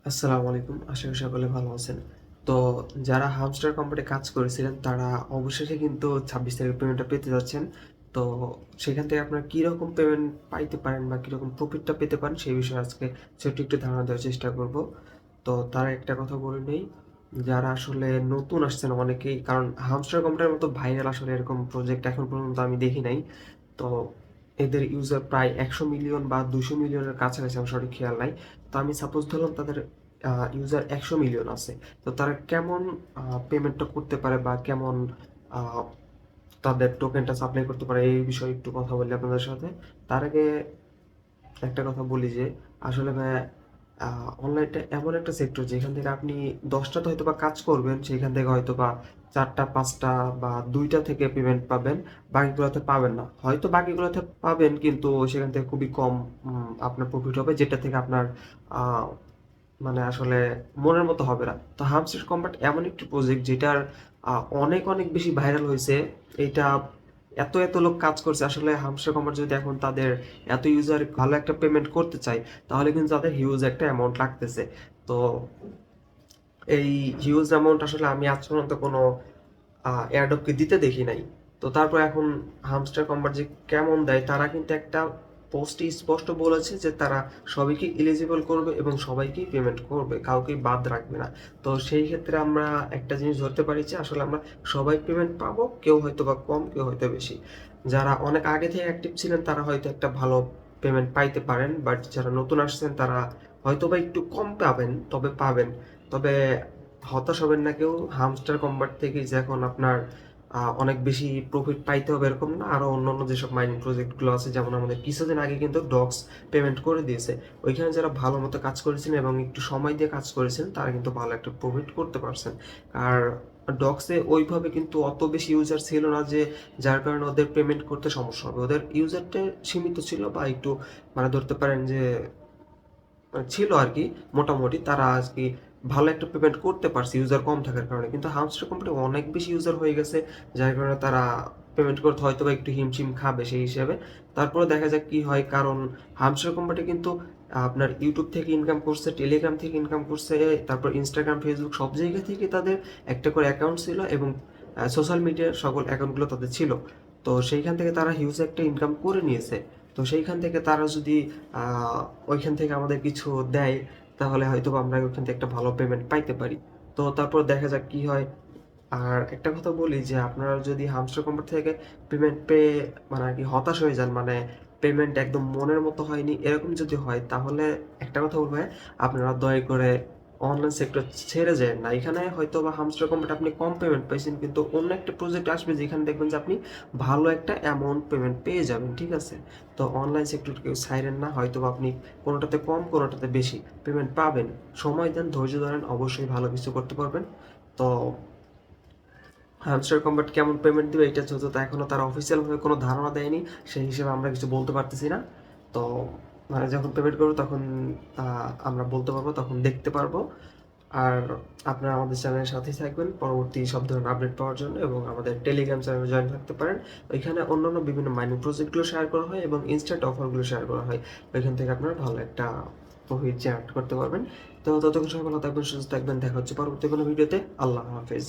আসসালামু আলাইকুম। আশা করি সকলে ভালো আছেন। তো যারা হামস্টার কোম্পানি কাজ করেছিলেন তারা অবশেষে কিন্তু ২৬ তারিখে পেমেন্টটা পেতে যাচ্ছেন। তো সেখান থেকে আপনারা কিরকম পেমেন্ট পাইতে পারেন বা কিরকম প্রফিটটা পেতে পারেন সেই বিষয়ে আজকে ছোট্ট একটু ধারণা দেওয়ার চেষ্টা করব। তো তার একটা কথা বলে নেই, যারা আসলে নতুন আসছেন অনেকেই, কারণ হামস্টার কোম্পানির মতো ভাইরাল আসলে এরকম প্রজেক্ট এখন পর্যন্ত আমি দেখি নাই। তো এদের ইউজার প্রায় ১০০ মিলিয়ন বা ২০০ মিলিয়নের কাছাকাছি, আমার সঠিক খেয়াল নাই। তো আমি সাপোজ ধরলাম তাদের ইউজার ১০০ মিলিয়ন আছে। তো তারা কেমন পেমেন্টটা করতে পারে বা কেমন আ তাদের টোকেনটা সাপ্লাই করতে পারে এই বিষয়ে একটু কথা বলি আপনাদের সাথে। তার আগে একটা কথা বলি যে আসলে ভাইয়া অনলাইনটা এমন একটা সেক্টর যেখান থেকে আপনি ১০ টাতে হয়তোবা কাজ করবেন, সেখান থেকে হয়তোবা ৪টা ৫টা বা ২টা থেকে পেমেন্ট পাবেন। বাকিগুলোতে পাবেন না। হয়তো বাকিগুলোতে পাবেন কিন্তু সেখান থেকে খুবই কম আপনার প্রফিট হবে, যেটা থেকে আপনার আ মানে আসলে মনের মতো হবে না। তো হামস্টার কম্পাক্ট এমন একটি প্রজেক্ট যেটার আ অনেক, অনেক বেশি ভাইরাল হইছে। এইটা এত লোক কাজ করছে। আসলে হামস্টার কম্পাক্ট যদি এখন তাদের এত ইউজার ভালো একটা পেমেন্ট করতে চায়, তাহলে কিন্তু তাদের হিউজ একটা অ্যামাউন্ট লাগতেছে। তো এই হিউজ অ্যামাউন্ট আসলে আমি আজ পর্যন্ত কোনো এয়ারড্রপকে দিতে দেখি নাই। তো তারপর এখন হামস্টার কম্পাক্ট যে কেমন দেয়, তারা কিন্তু একটা পোস্টে স্পষ্ট বলেছে যে তারা সবাইকে এলিজিবল করবে এবং সবাইকেই পেমেন্ট করবে, কাউকেই বাদ রাখবে না। তো সেই ক্ষেত্রে আমরা একটা জিনিস ধরতে পারি যে আসলে আমরা সবাই পেমেন্ট পাবো, কেউ হয়তো বা কম, কেউ হয়তো বেশি। যারা অনেক আগে থেকে অ্যাক্টিভ ছিলেন তারা হয়তো একটা ভালো পেমেন্ট পাইতে পারেন, বাট যারা নতুন আসছেন তারা হয়তো বা একটু কম পাবেন, তবে পাবেন। তবে হতাশ হবেন না কেউ। হামস্টার কম্বাট থেকে যে এখন আপনার অনেক বেশি প্রফিট পাইতে হবে এরকম না। আরো অন্যান্য যেসব মাইনিং প্রজেক্ট গুলো আছে, যেমন আমাদের কিছুদিন আগে কিন্তু ডক্স পেমেন্ট করে দিয়েছে। ওইখানে যারা ভালো মতো কাজ করেছেন এবং একটু সময় দিয়ে কাজ করেছেন তারা কিন্তু ভালো একটা প্রফিট করতে পারছেন। আর ডক্সে ওইভাবে কিন্তু অত বেশি ইউজার ছিল না যে যার কারণে ওদের পেমেন্ট করতে সমস্যা হবে। ওদের ইউজারটা সীমিত ছিল বা একটু মানে ধরতে পারেন যে ছিল আরকি, মোটামুটি তারা আজকে ভালো একটা পেমেন্ট করতে পারছে ইউজার কম থাকার কারণে। কিন্তু হামস্টার কোম্পানি অনেক বেশি ইউজার হয়ে গেছে, যার কারণে তারা পেমেন্ট করতে হয়তোবা একটু হিমশিম খাবে সেই হিসেবে। তারপরে দেখা যাক কি হয়, কারণ হামস্টার কোম্পানি কিন্তু আপনার ইউটিউব থেকে ইনকাম করছে, টেলিগ্রাম থেকে ইনকাম করছে, তারপর ইনস্টাগ্রাম, ফেসবুক সব জায়গা থেকে তাদের একটা করে অ্যাকাউন্ট ছিল এবং সোশ্যাল মিডিয়ার সকল অ্যাকাউন্টগুলো তাদের ছিল। তো সেইখান থেকে তারা হিউজ একটা ইনকাম করে নিয়েছে। তো সেইখান থেকে তারা যদি আহ, ওইখান থেকে আমাদের কিছু দেয়, তাহলে হয়তো বা আমরা ওইখান থেকে একটা ভালো পেমেন্ট পাইতে পারি। তো তারপর দেখা যাক কি হয়। আর একটা কথা বলি যে আপনারা যদি হামস্টার কোম্পানি থেকে পেমেন্ট পেয়ে মানে আর কি হতাশ হয়ে যান, মানে পেমেন্ট একদম মনের মতো হয়নি এরকম যদি হয়, তাহলে একটা কথা বলবো, হ্যাঁ, আপনারা দয়া করে অনলাইন সেক্টর ছেড়ে যায় না। এখানে হয়তো বা হামস্টার কোম্পানি আপনি কম পেমেন্ট পাইছেন, কিন্তু অন্য একটা প্রজেক্ট আসবে যেখানে দেখবেন যে আপনি ভালো একটা অ্যামাউন্ট পেমেন্ট পেয়ে যাবেন, ঠিক আছে? তো অনলাইন সেক্টর কেউ ছাইরেন না, হয়তো বা আপনি কোনোটাতে কম কোনোটাতে বেশি পেমেন্ট পাবেন। সময় দেন, ধৈর্য ধরেন, অবশ্যই ভালো কিছু করতে পারবেন। তো হ্যামস্টার কম্বাট কেমন পেমেন্ট দিবে এটা যেহেতু তা এখনো তারা অফিসিয়াল ভাবে কোনো ধারণা দেয়নি, সেই হিসেবে আমরা কিছু বলতে পারতেছি না। তো মানে যখন পেমেন্ট করবো তখন আমরা বলতে পারবো, তখন দেখতে পারবো। আর আপনারা আমাদের চ্যানেলের সাথেই থাকবেন পরবর্তী সব ধরনের আপডেট পাওয়ার জন্য, এবং আমাদের টেলিগ্রাম চ্যানেলে জয়েন থাকতে পারেন। ওইখানে অন্যান্য বিভিন্ন মাইনিং প্রজেক্টগুলো শেয়ার করা হয় এবং ইনস্ট্যান্ট অফারগুলো শেয়ার করা হয়। ওইখান থেকে আপনারা ভালো একটা প্রফিট জেনারেট করতে পারবেন। তো ততক্ষণ সবাই ভালো থাকবেন, সুস্থ থাকবেন। দেখা হচ্ছে পরবর্তী কোনো ভিডিওতে। আল্লাহ হাফেজ।